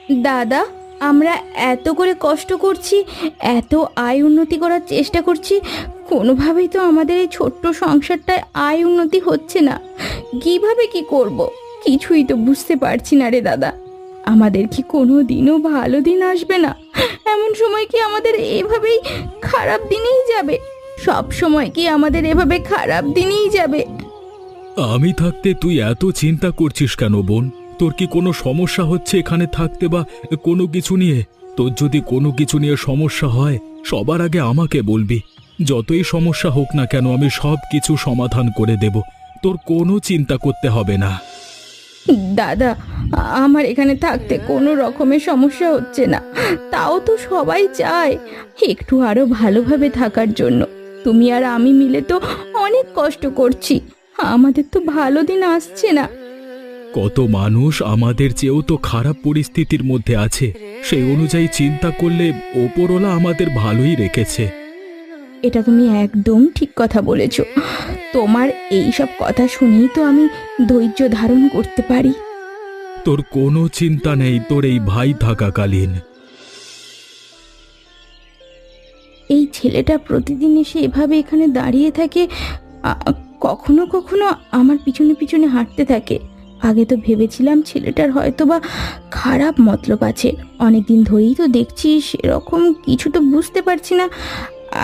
দাদা, আমরা এত করে কষ্ট করছি, এত আয় উন্নতি করার চেষ্টা করছি, কোনোভাবেই তো আমাদের এই ছোট্ট সংসারটায় আয় উন্নতি হচ্ছে না। কিভাবে কি করব কিছুই তো বুঝতে পারছি না রে দাদা। আমাদের কি কোনো দিনও ভালো দিন আসবে না? এমন সময় কি আমাদের এভাবেই খারাপ দিনেই যাবে? সব সময় কি আমাদের এভাবে খারাপ দিনেই যাবে? আমি থাকতে তুই এত চিন্তা করছিস কেন বোন? তোর কি কোনো সমস্যা হচ্ছে এখানে থাকতে বা কোনো কিছু নিয়ে? তোর যদি কোনো কিছু নিয়ে সমস্যা হয় সবার আগে আমাকে বলবি। যতই সমস্যা হোক না কেন আমি সব কিছু সমাধান করে দেব। তোর কোনো চিন্তা করতে হবে না। দাদা, আমার এখানে থাকতে কোনো রকমের সমস্যা হচ্ছে না, তাও তো সবাই চায় একটু আরো ভালোভাবে থাকার জন্য। তুমি আর আমি মিলে তো অনেক কষ্ট করছি, আমাদের তো ভালো দিন আসছে না। কত মানুষ আমাদের চেয়েও তো খারাপ পরিস্থিতির মধ্যে আছে, সেই অনুযায়ী চিন্তা করলে ওপরওয়ালা আমাদের ভালোই রেখেছে। এটা তুমি একদম ঠিক কথা বলেছ। তোমার এই সব কথা শুনেই তো আমি ধৈর্য ধারণ করতে পারি। তোর কোনো চিন্তা নেই তোর এই ভাই থাকাকালীন। এই ছেলেটা প্রতিদিন এসে এভাবে এখানে দাঁড়িয়ে থাকে, কখনো কখনো আমার পিছনে পিছনে হাঁটতে থাকে। আগে তো ভেবেছিলাম ছেলেটার হয়তো বা খারাপ মতলব আছে, অনেকদিন ধরেই তো দেখছি, সেরকম কিছু তো বুঝতে পারছি না।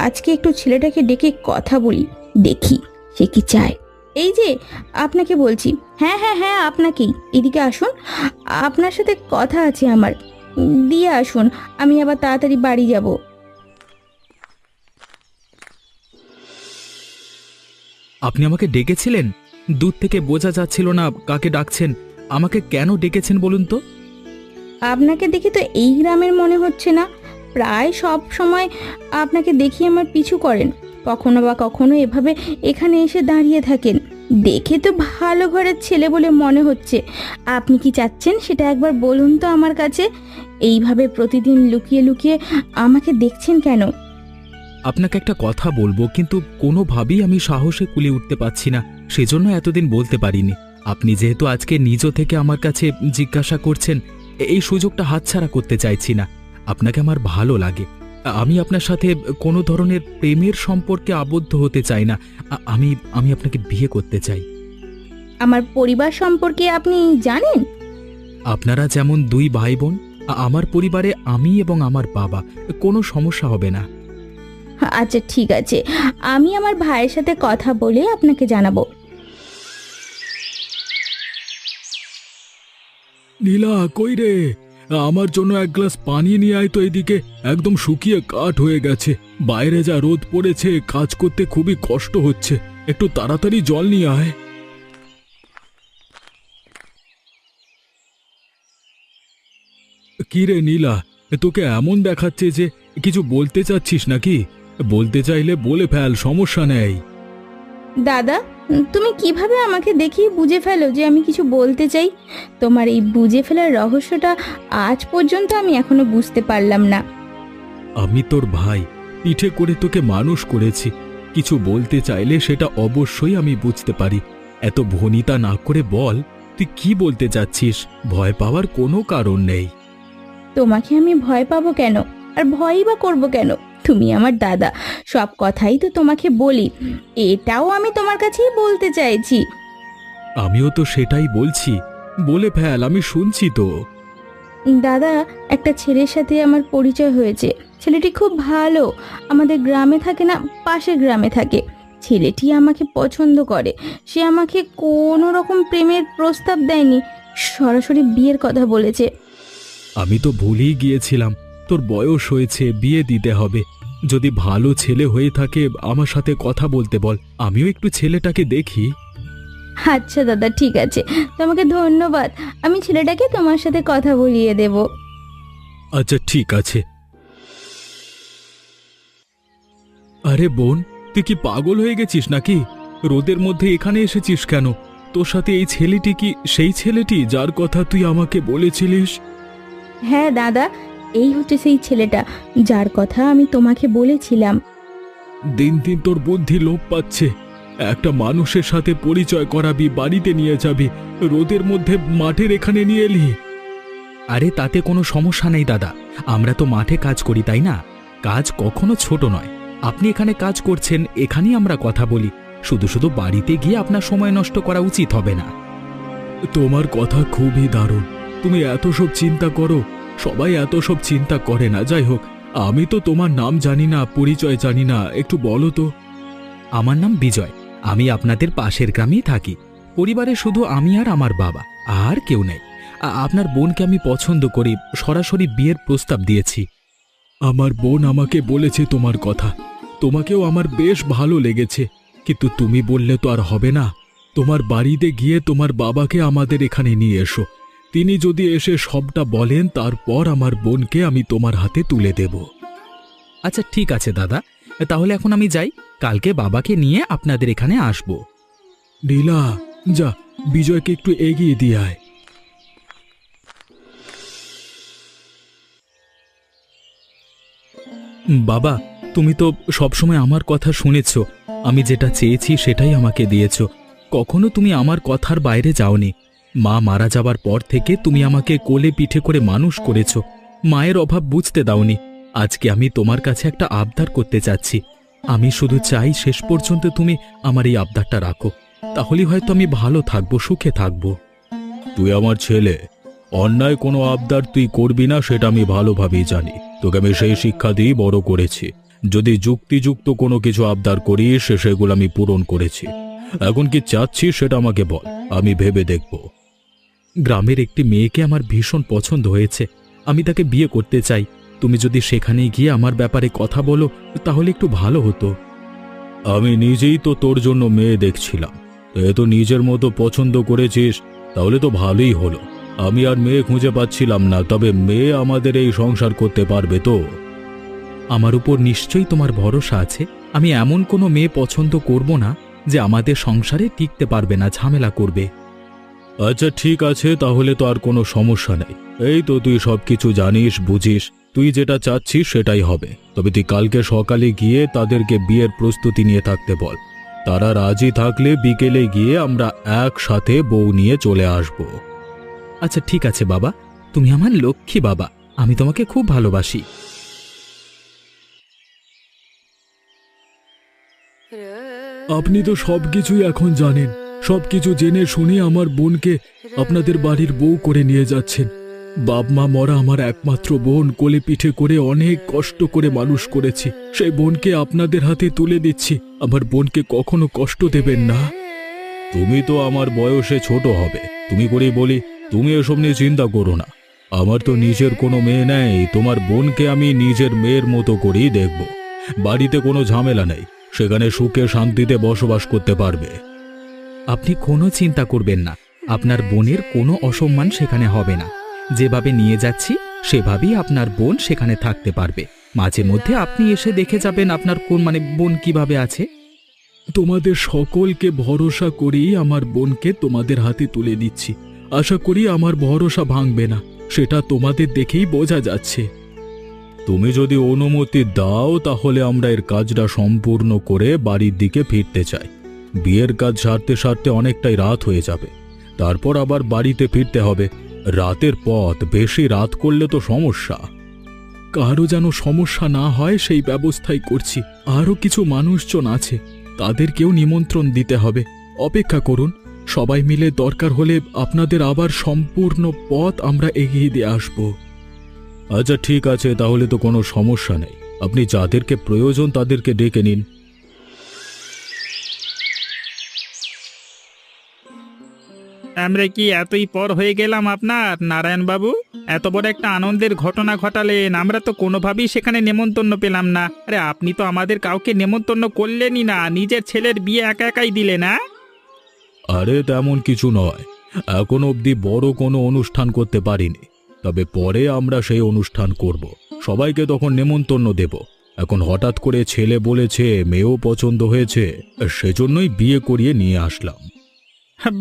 আজকে একটু ছেলেটাকে ডেকে কথা বলি, দেখি সে কি চায়। এই যে, আপনাকে বলছি। হ্যাঁ হ্যাঁ হ্যাঁ, আপনাকেই। এদিকে আসুন, আপনার সাথে কথা আছে আমার। দিয়ে আসুন, আমি আবার তাড়াতাড়ি বাড়ি যাব। আপনি আমাকে ডেকেছিলেন? দূর থেকে বোঝা যাচ্ছিল না কাকে ডাকছেন। আমাকে কেন ডেকেছেন বলুন তো? আপনাকে দেখে তো এই গ্রামের মনে হচ্ছে না। প্রায় সব সময় আপনাকে দেখি আমার পিছু করেন, কখনো বা কখনো এভাবে এখানে এসে দাঁড়িয়ে থাকেন। দেখে তো ভালো ঘরের ছেলে বলে মনে হচ্ছে। আপনি কি চাচ্ছেন সেটা একবার বলুন তো আমার কাছে। এইভাবে প্রতিদিন লুকিয়ে লুকিয়ে আমাকে দেখছেন কেন? আপনাকে একটা কথা বলবো, কিন্তু কোনোভাবেই আমি সাহসে কুলিয়ে উঠতে পারছি না, সেজন্য এতদিন বলতে পারিনি। আপনি যেহেতু আজকে নিজ থেকে আমার কাছে জিজ্ঞাসা করছেন, এই সুযোগটা হাতছাড়া করতে চাইছি না। আপনাকে আমার ভালো লাগে। আমি আপনার সাথে কোনো ধরনের প্রেমের সম্পর্কে আবদ্ধ হতে চাই না। আমি আমি আপনাকে বিয়ে করতে চাই। আমার পরিবার সম্পর্কে আপনি জানেন? আপনারা যেমন দুই ভাই বোন, আমার পরিবারে আমি এবং আমার বাবা, কোনো সমস্যা হবে না। আচ্ছা ঠিক আছে, আমি আমার ভাইয়ের সাথে কথা বলে আপনাকে জানাবো। নীলা, কই রে? আমার জন্য এক গ্লাস পানি নিয়ে আয় তো এদিকে। একদম শুকিয়ে কাঠ হয়ে গেছে। বাইরে যা রোদ পড়েছে, কাজ করতে খুবই কষ্ট হচ্ছে। একটু তাড়াতাড়ি জল নিয়ে আয়। কি রে নীলা, তোকে এমন দেখাচ্ছে যে কিছু বলতে চাচ্ছিস নাকি? বলতে চাইলে বলে ফেল, সমস্যা নেই। দাদা, তুমি কিভাবে আমাকে দেখিয়ে বুঝে ফেলো যে আমি কিছু বলতে চাই? তোমার এই বুঝে ফেলার রহস্যটা আজ পর্যন্ত আমি এখনো বুঝতে পারলাম না। আমি তোর ভাই, পিঠে করে তোকে মানুষ করেছি। কিছু বলতে চাইলে সেটা অবশ্যই আমি বুঝতে পারি। এত ভনিতা না করে বল, তুই কি বলতে চাচ্ছিস? ভয় পাওয়ার কোনো কারণ নেই। তোমাকে আমি ভয় পাবো কেন? আর ভয়ই বা করবো কেন? তুমি আমার দাদা, সব কথাই তো তোমাকে বলি। এটাও আমি তোমার কাছেই বলতে চাইছি। আমিও তো সেটাই বলছি, বলে ফেল, আমি শুনছি তো। দাদা, একটা ছেলের সাথে আমার পরিচয় হয়েছে। ছেলেটি খুব ভালো, আমাদের গ্রামে থাকে না, পাশের গ্রামে থাকে। ছেলেটি আমাকে পছন্দ করে। সে আমাকে কোনো রকম প্রেমের প্রস্তাব দেয়নি, সরাসরি বিয়ের কথা বলেছে। আমি তো ভুলেই গিয়েছিলাম, তোর বয়স হয়েছে, বিয়ে দিতে হবে। যদি ভালো ছেলে হয়ে থাকে আমার সাথে কথা বলতে বল, আমিও একটু ছেলেটাকে দেখি। আচ্ছা দাদা, ঠিক আছে, তোমাকে ধন্যবাদ। আমি ছেলেটাকে তোমার সাথে কথা বলিয়ে দেব। আচ্ছা ঠিক আছে। আরে বোন, তুই কি পাগল হয়ে গেছিস নাকি? রোদের মধ্যে এখানে এসেছিস কেন? তোর সাথে এই ছেলেটি কি সেই ছেলেটি যার কথা তুই আমাকে বলেছিলিস? হ্যাঁ দাদা, এই হচ্ছে সেই ছেলেটা যার কথা আমি তোমাকে বলেছিলাম। দিন দিন তোর বুদ্ধি লোপ পাচ্ছে। একটা মানুষের সাথে পরিচয় করাবি, বাড়িতে নিয়ে যাবি, রোদের মধ্যে মাঠের এখানে নিয়ে এলি। আরে তাতে কোনো সমস্যা নেই দাদা, আমরা তো মাঠে কাজ করি তাই না? কাজ কখনো ছোট নয়। আপনি এখানে কাজ করছেন, এখানেই আমরা কথা বলি। শুধু শুধু বাড়িতে গিয়ে আপনার সময় নষ্ট করা উচিত হবে না। তোমার কথা খুবই দারুণ। তুমি এত সব চিন্তা করো, সবাই এত সব চিন্তা করে না। যাই হোক, আমি তো তোমার নাম জানি না, পরিচয় জানি না, একটু বলো তো। আমার নাম বিজয়, আমি আপনাদের পাশের গ্রামেই থাকি। পরিবারে শুধু আমি আর আমার বাবা, আর কেউ নেই। আপনার বোনকে আমি পছন্দ করি, সরাসরি বিয়ের প্রস্তাব দিয়েছি। আমার বোন আমাকে বলেছে তোমার কথা, তোমাকেও আমার বেশ ভালো লেগেছে। কিন্তু তুমি বললে তো আর হবে না। তোমার বাড়িতে গিয়ে তোমার বাবাকে আমাদের এখানে নিয়ে এসো। তিনি যদি এসে সবটা বলেন, তারপর আমার বোনকে আমি তোমার হাতে তুলে দেব। আচ্ছা ঠিক আছে দাদা, তাহলে এখন আমি যাই। কালকে বাবাকে নিয়ে আপনাদের এখানে আসব। নীলা, যা বিজয়কে একটু এগিয়ে দিয়ে আয়। বাবা, তুমি তো সবসময় আমার কথা শুনেছ। আমি যেটা চেয়েছি সেটাই আমাকে দিয়েছ। কখনো তুমি আমার কথার বাইরে যাওনি। মা মারা যাবার পর থেকে তুমি আমাকে কোলে পিঠে করে মানুষ করেছ। মায়ের অভাব বুঝতে দাওনি। আজকে আমি তোমার কাছে একটা আবদার করতে চাচ্ছি। আমি শুধু চাই শেষ পর্যন্ত তুমি আমার এই আবদারটা রাখো, তাহলেই হয়তো আমি ভালো থাকবো, সুখে থাকবো। তুই আমার ছেলে, অন্যায় কোনো আবদার তুই করবি না সেটা আমি ভালোভাবেই জানি। তোকে আমি সেই শিক্ষা দিয়ে বড় করেছি। যদি যুক্তিযুক্ত কোনো কিছু আবদার করিস সেগুলো আমি পূরণ করেছি। এখন কি চাচ্ছিস সেটা আমাকে বল, আমি ভেবে দেখব। গ্রামের একটি মেয়েকে আমার ভীষণ পছন্দ হয়েছে, আমি তাকে বিয়ে করতে চাই। তুমি যদি সেখানে গিয়ে আমার ব্যাপারে কথা বলো তাহলে একটু ভালো হতো। আমি নিজেই তো তোর জন্য মেয়ে দেখছিলাম। এ তো নিজের মতো পছন্দ করেছিস, তাহলে তো ভালোই হলো। আমি আর মেয়ে খুঁজে পাচ্ছিলাম না, তবে মেয়ে আমাদের এই সংসার করতে পারবে তো? আমার উপর নিশ্চয়ই তোমার ভরসা আছে। আমি এমন কোনো মেয়ে পছন্দ করব না যে আমাদের সংসারে টিকতে পারবে না, ঝামেলা করবে। আচ্ছা ঠিক আছে, তাহলে তো আর কোনো সমস্যা নেই। এই তো তুই সবকিছু জানিস, বুঝিস। তুই যেটা চাচ্ছিস সেটাই হবে। তবে তুই কালকে সকালে গিয়ে তাদেরকে বিয়ের প্রস্তুতি নিয়ে থাকতে বল। তারা রাজি থাকলে বিকেলে গিয়ে আমরা একসাথে বউ নিয়ে চলে আসব। আচ্ছা ঠিক আছে বাবা, তুমি আমার লক্ষ্মী বাবা, আমি তোমাকে খুব ভালোবাসি। আপনি তো সবকিছুই এখন জানেন। সবকিছু জেনে শুনে আমার বোনকে আপনাদের বাড়ির বউ করে নিয়ে যাচ্ছেন। বাপ মা মরা আমার একমাত্র বোন, কোলে পিঠে করে অনেক কষ্ট করে মানুষ করেছি। সেই বোনকে আপনাদের হাতে তুলে দিচ্ছি। আমার বোনকে কখনো কষ্ট দেবেন না। তুমি তো আমার বয়সে ছোট হবে, তুমি করেই বলি। তুমি এসব নিয়ে চিন্তা করো না। আমার তো নিজের কোনো মেয়ে নেই, তোমার বোনকে আমি নিজের মেয়ের মতো করেই দেখব। বাড়িতে কোনো ঝামেলা নেই, সেখানে সুখে শান্তিতে বসবাস করতে পারবে। আপনি কোনো চিন্তা করবেন না, আপনার বোনের কোনো অসম্মান সেখানে হবে না। যেভাবে নিয়ে যাচ্ছি সেভাবেই আপনার বোন সেখানে থাকতে পারবে। মাঝে মধ্যে আপনি এসে দেখে যাবেন আপনার বোন কিভাবে আছে। তোমাদের সকলকে ভরসা করেই আমার বোনকে তোমাদের হাতে তুলে দিচ্ছি। আশা করি আমার ভরসা ভাঙবে না, সেটা তোমাদের দেখেই বোঝা যাচ্ছে। তুমি যদি অনুমতি দাও তাহলে আমরা এর কাজটা সম্পূর্ণ করে বাড়ির দিকে ফিরতে চাই। বিয়ের কাজ সারতে সারতে অনেকটাই রাত হয়ে যাবে, তারপর আবার বাড়িতে ফিরতে হবে। রাতের পথ, বেশি রাত করলে তো সমস্যা। কারো যেন সমস্যা না হয় সেই ব্যবস্থাই করছি। আরও কিছু মানুষজন আছে, তাদেরকেও নিমন্ত্রণ দিতে হবে। অপেক্ষা করুন, সবাই মিলে দরকার হলে আপনাদের আবার সম্পূর্ণ পথ আমরা এগিয়ে দিয়ে আসব। আচ্ছা ঠিক আছে, তাহলে তো কোনো সমস্যা নেই। আপনি যাদেরকে প্রয়োজন তাদেরকে ডেকে নিন। আমরা কি এতই পর হয়ে গেলাম আপনার, নারায়ণবাবু? এত বড় একটা আনন্দের ঘটনা ঘটালেন, আমরা তো কোনোভাবেই সেখানে নেমন্তন্ন পেলাম না। আরে আপনি তো আমাদের কাউকে নেমন্তন্ন করলেনই না, নিজের ছেলের বিয়ে একা একাই দিলেন। না আরে তেমন কিছু নয়, এখন অবধি বড় কোনো অনুষ্ঠান করতে পারিনি, তবে পরে আমরা সেই অনুষ্ঠান করব। সবাইকে তখন নেমন্তন্ন দেব। এখন হঠাৎ করে ছেলে বলেছে, মেয়েও পছন্দ হয়েছে, সেজন্যই বিয়ে করিয়ে নিয়ে আসলাম।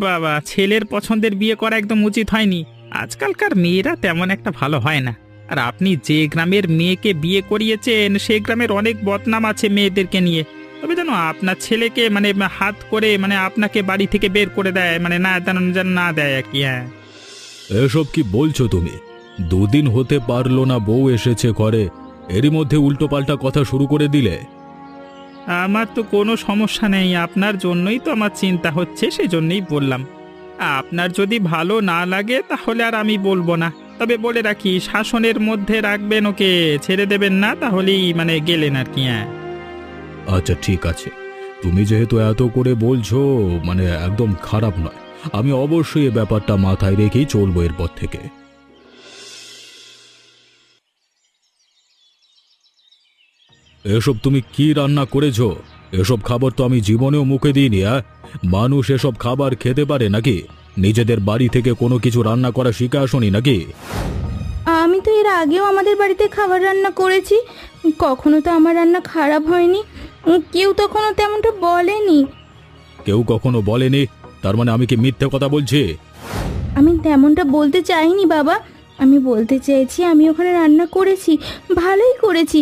বাবা, ছেলের পছন্দের বিয়ে করা একদম উচিত হয়নি। আজকালকার মেয়েরা তেমন একটা ভালো হয় না। আর আপনি যে গ্রামের মেয়েকে বিয়ে করিয়েছেন সে গ্রামের অনেক বদনাম আছে মেয়েদেরকে নিয়ে। তবে যেন আপনার ছেলেকে হাত করে আপনাকে বাড়ি থেকে বের করে দেয়, না যেন না দেয় আর কি। হ্যাঁ, এসব কি বলছো তুমি? দুদিন হতে পারলো না বউ এসেছে ঘরে, এরই মধ্যে উল্টোপাল্টা কথা শুরু করে দিলে। আমার তো কোনো সমস্যা নেই, আপনার জন্যই তো আমার চিন্তা হচ্ছে, সেই জন্যই বললাম। আপনার যদি ভালো না লাগে তাহলে আর আমি বলবো না, তবে বলে রাখি শাসনের মধ্যে রাখবেন, ওকে ছেড়ে দেবেন না, তাহলেই মানে গেলেন আর কি। হ্যাঁ আচ্ছা ঠিক আছে, তুমি যেহেতু এত করে বলছো মানে একদম খারাপ নয়, আমি অবশ্যই এ ব্যাপারটা মাথায় রেখেই চলবো এরপর থেকে। এসব তুমি কি রান্না করেছো? এসব খাবার তো আমি জীবনেও মুখে দিইনি। মানুষ এসব খাবার খেতে পারে নাকি? নিজেদের বাড়ি থেকে কোনো কিছু রান্না করা শিখে আসোনি নাকি? আমি তো এর আগেও আমাদের বাড়িতে খাবার রান্না করেছি, কখনো তো আমার রান্না খারাপ হয়নি, কেউ তখনও তেমনটা বলেনি। কেউ কখনো বলেনি? তার মানে আমি কি মিথ্যে কথা বলছি? আমি তেমনটা বলতে চাইনি বাবা, আমি বলতে চেয়েছি আমি ওখানে রান্না করেছি, ভালোই করেছি।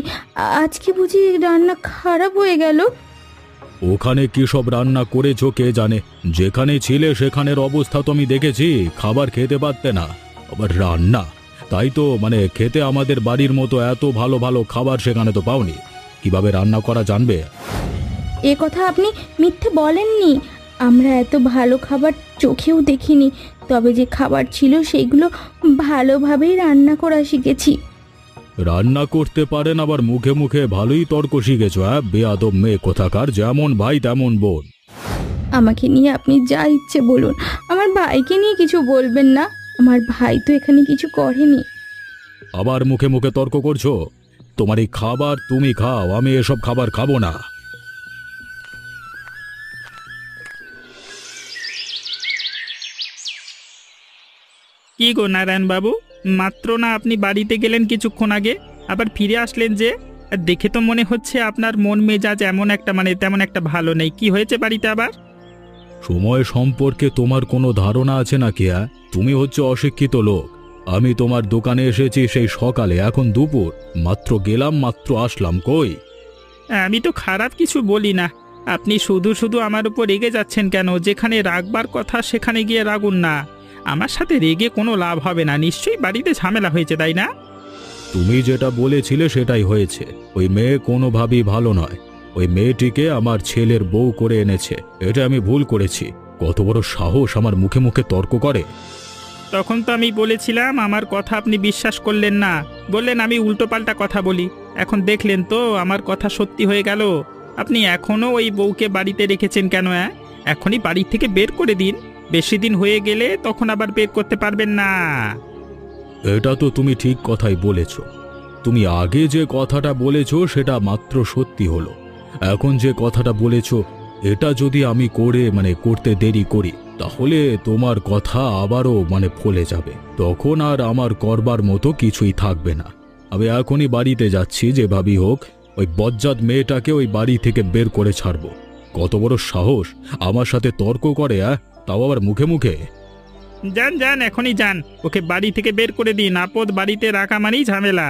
আজকে বুঝি রান্না খারাপ হয়ে গেল? ওখানে কি সব রান্না করেছো কে জানে, যেখানে ছিলে সেখানের অবস্থা তো আমি দেখেছি, খাবার খেতে পারতে না, আবার রান্না, তাই তো মানে খেতে আমাদের বাড়ির মতো এত ভালো ভালো খাবার সেখানে তো পাওনি, কিভাবে রান্না করা জানবে? এ কথা আপনি মিথ্যে বলেননি, আমরা এত ভালো খাবার চোখেও দেখিনি, তবে যে খাবার ছিল সেগুলো ভালোভাবেই রান্না করা শিখেছি। রান্না করতে পারেন আবার মুখে মুখে ভালোই তর্ক শিখেছ। বেয়াদব মেয়ে কোথাকার, যেমন ভাই তেমন বোন। আমাকে নিয়ে আপনি যা ইচ্ছে বলুন, আমার ভাইকে নিয়ে কিছু বলবেন না, আমার ভাই তো এখানে কিছু করেনি। আবার মুখে মুখে তর্ক করছো? তোমার এই খাবার তুমি খাও, আমি এসব খাবার খাবো না। কি গো নারায়ণ বাবু, মাত্র না আপনি বাড়িতে গেলেন কিছুক্ষণ আগে, আবার ফিরে আসলেন যে? আর দেখে তো মনে হচ্ছে আপনার মন মেজাজ এমন একটা মানে তেমন একটা ভালো নেই, কি হয়েছে বাড়িতে আবার? সময় সম্পর্কে তোমার কোনো ধারণা আছে নাকি? তুমি হচ্ছে অশিক্ষিত লোক। আমি তোমার দোকানে এসেছি সেই সকালে, এখন দুপুর, মাত্র গেলাম মাত্র আসলাম, কই? আমি তো খারাপ কিছু বলি না, আপনি শুধু শুধু আমার উপর রেগে যাচ্ছেন কেন? যেখানে রাগবার কথা সেখানে গিয়ে রাগুন না, আমার সাথে রেগে কোনো লাভ হবে না, নিশ্চয়ই বাড়িতে ঝামেলা হয়েছে, তাই না? তুমি যেটা বলেছিলে সেটাই হয়েছে। ওই মেয়ে কোনোভাবেই ভালো নয়, ওই মেয়েটিকে আমার ছেলের বউ করে এনেছে, এটা আমি ভুল করেছি। কত বড় সাহস আমার মুখে মুখে তর্ক করে! তখন তো আমি বলেছিলাম, আমার কথা আপনি বিশ্বাস করলেন না, বললেন আমি উল্টোপাল্টা কথা বলি। এখন দেখলেন তো আমার কথা সত্যি হয়ে গেল। আপনি এখনও ওই বউকে বাড়িতে রেখেছেন কেন? এখনই বাড়ি থেকে বের করে দিন, বেশি দিন হয়ে গেলে তখন আবার বের করতে পারবেন না। এটা তো তুমি ঠিক কথাই বলেছ। তুমি আগে যে কথাটা বলেছ সেটা মাত্র সত্যি হলো, এখন যে কথাটা বলেছ এটা যদি আমি করতে দেরি করি, তাহলে তোমার কথা আবারও ফলে যাবে, তখন আর আমার করবার মতো কিছুই থাকবে না। আমি এখনই বাড়িতে যাচ্ছি, যেভাবেই হোক ওই বজ্জাত মেয়েটাকে ওই বাড়ি থেকে বের করে ছাড়বো। কত বড় সাহস আমার সাথে তর্ক করে, তাও আবার মুখে মুখে! যান যান, এখনই যান, ওকে বাড়ি থেকে বের করে দিন, আপদ বাড়িতে রাখা মানেই ঝামেলা।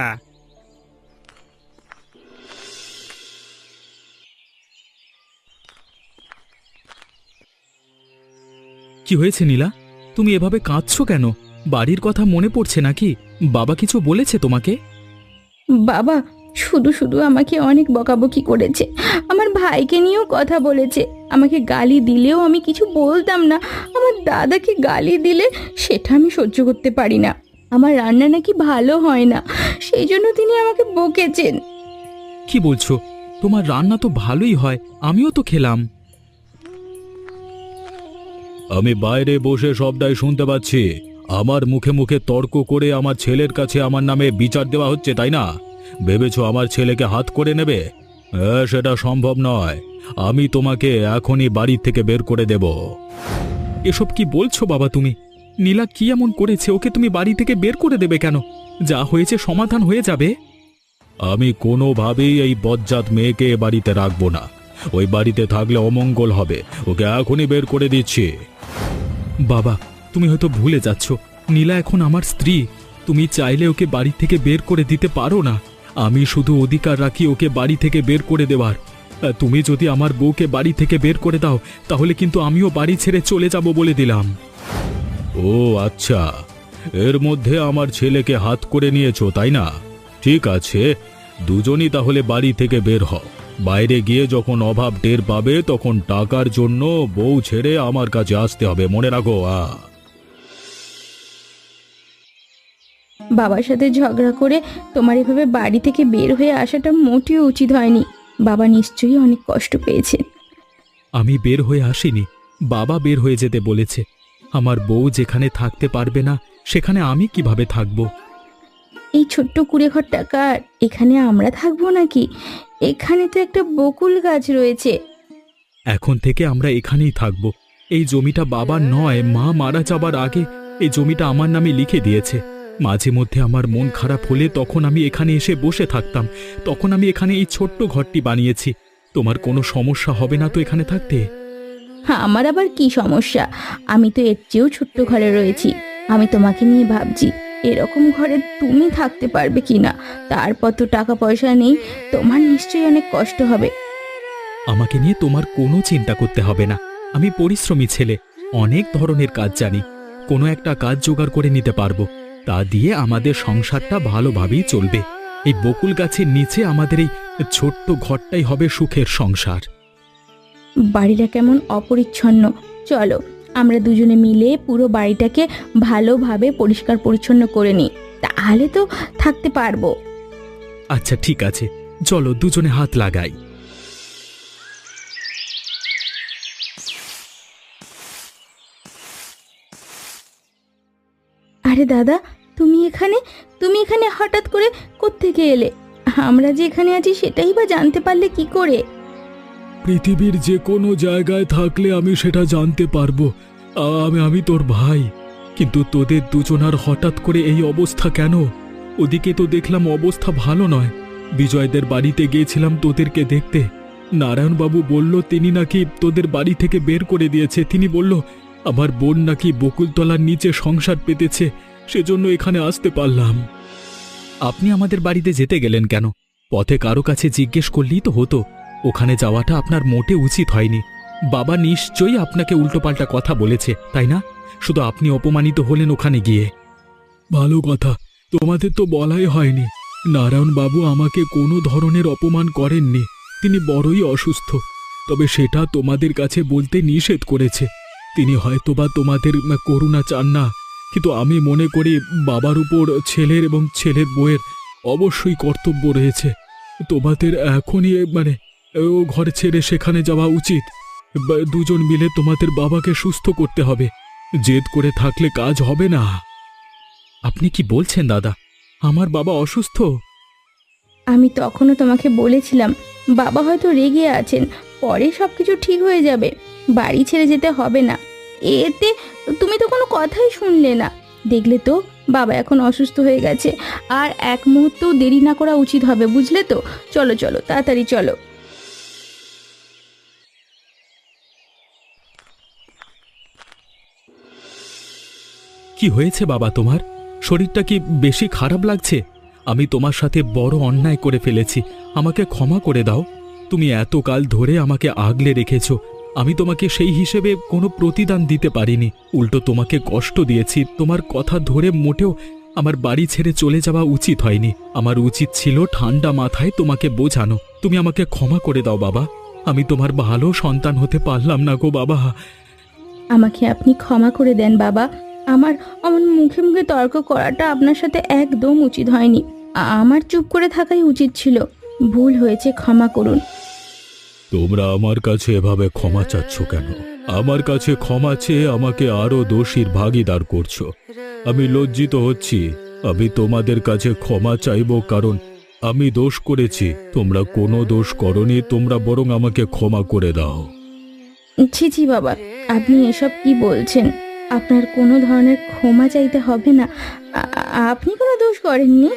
কি হয়েছে নীলা, তুমি এভাবে কাঁদছো কেন? বাড়ির কথা মনে পড়ছে নাকি? বাবা কিছু বলেছে তোমাকে? বাবা শুধু শুধু আমাকে অনেক বকাবকি করেছে, আমার ভাইকে নিয়েও কথা বলেছে, আমাকে গালি দিলেও আমি কিছু বলতাম না, আমার দাদাকে গালি দিলে সেটা আমি সহ্য করতে পারি না, আমার রান্না নাকি ভালো হয় না, সেই জন্য তিনি আমাকে বকেছেন। কি বলছো? তোমার রান্না তো ভালোই হয়, আমিও তো খেলাম। আমি বাইরে বসে সবটাই শুনতে পাচ্ছি। আমার মুখে মুখে তর্ক করে আমার ছেলের কাছে আমার নামে বিচার দেওয়া হচ্ছে, তাই না? ভেবেছো আমার ছেলেকে হাত করে নেবে? সেটা সম্ভব নয়। আমি তোমাকে এখনই বাড়ি থেকে বের করে দেব। এসব কি বলছো বাবা তুমি? নীলা কি এমন করেছে ওকে তুমি বাড়ি থেকে বের করে দেবে কেন? যা হয়েছে সমাধান হয়ে যাবে। আমি কোনোভাবেই এই বজ্জাত মেয়েকে এ বাড়িতে রাখবো না। ওই বাড়িতে থাকলে অমঙ্গল হবে, ওকে এখনই বের করে দিচ্ছি। বাবা তুমি হয়তো ভুলে যাচ্ছ, নীলা এখন আমার স্ত্রী, তুমি চাইলে ওকে বাড়ি থেকে বের করে দিতে পারো না। আমি শুধু অধিকার রাখি ওকে বাড়ি থেকে বের করে দেওয়ার। তুমি যদি আমার বউকে বাড়ি থেকে বের করে দাও, তাহলে কিন্তু আমিও বাড়ি ছেড়ে চলে যাব বলে দিলাম। ও আচ্ছা, এর মধ্যে আমার ছেলেকে হাত করে নিয়েছো, তাই না? ঠিক আছে, দুজনই তাহলে বাড়ি থেকে বের হও। বাইরে গিয়ে যখন অভাব টের পাবে তখন টাকার জন্য বউ ছেড়ে আমার কাছে আসতে হবে, মনে রাখো। বাবার সাথে ঝগড়া করে তোমার এভাবে বাড়ি থেকে বের হয়ে আসাটা মোটেও উচিত হয়নি। বাবা নিশ্চয়ই অনেক কষ্ট পেয়েছে। আমি বের হয়ে আসিনি, বাবা বের হয়ে যেতে বলেছে। আমার বউ যেখানে থাকতে পারবে না সেখানে আমি কিভাবে থাকব? এই ছোট্ট কুড়ে ঘরটা কার? এখানে আমরা থাকবো নাকি? এখানে তো একটা বকুল গাছ রয়েছে। এখন থেকে আমরা এখানেই থাকব। এই জমিটা বাবার নয়, মা মারা যাবার আগে এই জমিটা আমার নামে লিখে দিয়েছে। মাঝে মধ্যে আমার মন খারাপ হলে তখন আমি এখানে এসে বসে থাকতাম। তখন আমি এখানে এই ছোট্ট ঘরটি বানিয়েছি। তোমার কোনো সমস্যা হবে না তো এখানে থাকতে? হ্যাঁ, আমার আবার কি সমস্যা? আমি তো এর চেয়েও ছোট্ট ঘরে রয়েছি। আমি তোমাকে নিয়ে ভাবছি এরকম ঘরে তুমি থাকতে পারবে কিনা। তারপর তো টাকা পয়সা নেই, তোমার নিশ্চয়ই অনেক কষ্ট হবে। আমাকে নিয়ে তোমার কোনো চিন্তা করতে হবে না। আমি পরিশ্রমী ছেলে, অনেক ধরনের কাজ জানি। কোনো একটা কাজ জোগাড় করে নিতে পারবো। তা দিয়ে আমাদের সংসারটা ভালোভাবেই চলবে। এই বকুল গাছের নিচে আমাদের এই ছোট্ট ঘরটাই হবে সুখের সংসার। বাড়িটা কেমন অপরিচ্ছন্ন। চলো আমরা দুজনে মিলে পুরো বাড়িটাকে ভালোভাবে পরিষ্কার পরিচ্ছন্ন করে নিই, তাহলে তো থাকতে পারবো। আচ্ছা ঠিক আছে, চলো দুজনে হাত লাগাই। আরে দাদা, তুমি এখানে হঠাৎ করে কোত্থেকে এলে? আমরা যে এখানে আছি সেটাই বা জানতে পারলে কি করে? পৃথিবীর যে কোনো জায়গায় থাকলে আমি সেটা জানতে পারবো। আমি তোর ভাই, কিন্তু তোদের দুজনার হঠাৎ করে এই অবস্থা কেন? ওদিকে তো দেখলাম অবস্থা ভালো নয়। বিজয়দের বাড়িতে গিয়েছিলাম তোদেরকে দেখতে। নারায়ণবাবু বলল তিনি নাকি তোদের বাড়ি থেকে বের করে দিয়েছে। তিনি বলল আমার বোন নাকি বকুলতলার নিচে সংসার পেতেছে, সেজন্য এখানে আসতে পারলাম। আপনি আমাদের বাড়িতে যেতে গেলেন কেন? পথে কারো কাছে জিজ্ঞেস করলেই তো হতো। ওখানে যাওয়াটা আপনার মোটে উচিত হয়নি। বাবা নিশ্চয়ই আপনাকে উল্টোপাল্টা কথা বলেছে, তাই না? শুধু আপনি অপমানিত হলেন ওখানে গিয়ে। ভালো কথা, তোমাদের তো বলাই হয়নি। নারায়ণবাবু আমাকে কোনো ধরনের অপমান করেননি। তিনি বড়ই অসুস্থ, তবে সেটা তোমাদের কাছে বলতে নিষেধ করেছে। তিনি হয়তোবা তোমাদের করুণা চান না, কিন্তু আমি মনে করি বাবার উপর ছেলের এবং ছেলের বউয়ের অবশ্যই কর্তব্য রয়েছে। তোমাদের এখনই ও ঘর ছেড়ে সেখানে যাওয়া উচিত। দুজন মিলে তোমাদের বাবাকে সুস্থ করতে হবে। জেদ করে থাকলে কাজ হবে না। আপনি কি বলছেন দাদা? আমার বাবা অসুস্থ? আমি তখনও তোমাকে বলেছিলাম বাবা হয়তো রেগে আছেন, পরে সবকিছু ঠিক হয়ে যাবে। বাড়ি ছেড়ে যেতে হবে না। এতে তুমি তো কোনো কথাই শুনলে না। দেখলে তো বাবা এখন অসুস্থ হয়ে গেছে, আর এক মুহূর্তও দেরি না করা উচিত হবে, বুঝলে তো? চলো চলো, তাড়াতাড়ি চলো। কি হয়েছে বাবা তোমার? শরীরটা কি বেশি খারাপ লাগছে? আমি তোমার সাথে বড় অন্যায় করে ফেলেছি, আমাকে ক্ষমা করে দাও। তুমি এতকাল ধরে আমাকে আগলে রেখেছো, আমি তোমাকে সেই হিসেবে কোনো প্রতিদান দিতে পারিনি। উল্টো তোমাকে কষ্ট দিয়েছি। তোমার কথা ধরে মোটেও আমার বাড়ি ছেড়ে চলে যাওয়া উচিত হয়নি। আমার উচিত ছিল ঠান্ডা মাথায় তোমাকে বোঝানো। তুমি আমাকে ক্ষমা করে দাও বাবা। আমি তোমার ভালো সন্তান হতে পারলাম না গো বাবা। আমাকে আপনি ক্ষমা করে দেন বাবা। আমার আমার মুখে মুখে তর্ক করাটা আপনার সাথে একদম উচিত হয়নি। আমার চুপ করে থাকাই উচিত ছিল। ভুল হয়েছে, ক্ষমা করুন। তোমরা আমার কাছে এভাবে ক্ষমা চাচ্ছ কেন? আমার কাছে ক্ষমা চেয়ে আমাকে আরো দোষীর ভাগীদার করছো। আমি লজ্জিত হচ্ছি। আমি তোমাদের কাছে ক্ষমা চাইবো কারণ আমি দোষ করেছি। তোমরা কোনো দোষ করনি, তোমরা বরং আমাকে ক্ষমা করে দাও। ছি ছি বাবা, আপনি এসব কি বলছেন? আপনার কোনো ধরনের ক্ষমা চাইতে হবে না। আপনি কোনো দোষ করেননি।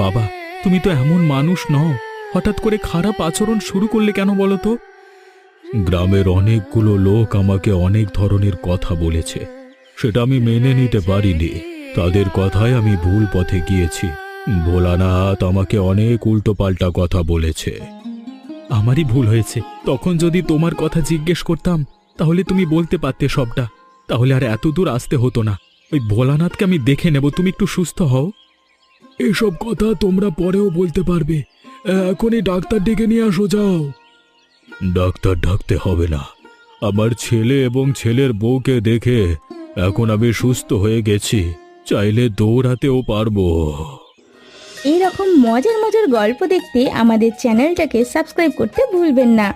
বাবা, তুমি তো এমন মানুষ নও। হঠাৎ করে খারাপ আচরণ শুরু করলে কেন বলো তো? গ্রামের অনেকগুলো লোক আমাকে অনেক ধরনের কথা বলেছে, সেটা আমি মেনে নিতে পারিনি। তাদের কথায় আমি ভুল পথে গিয়েছি। ভোলানাথ আমাকে অনেক উল্টোপাল্টা কথা বলেছে। আমারই ভুল হয়েছে। তখন যদি তোমার কথা জিজ্ঞেস করতাম তাহলে তুমি বলতে পারতে সবটা, তাহলে আর এত দূর আসতে হতো না। ওই ভোলানাথকে আমি দেখে নেব, তুমি একটু সুস্থ হও। এসব কথা তোমরা পরেও বলতে পারবে, এখনই ডাক্তার ডেকে নিয়ে আসো, যাও। ডাক্তার ডাকতে হবে না, আমার ছেলে এবং ছেলের বউকে দেখে এখন আমি সুস্থ হয়ে গেছি, চাইলে দৌড়াতেও পারবো। এই রকম মজার মজার গল্প দেখতে আমাদের চ্যানেলটাকে সাবস্ক্রাইব করতে ভুলবেন না।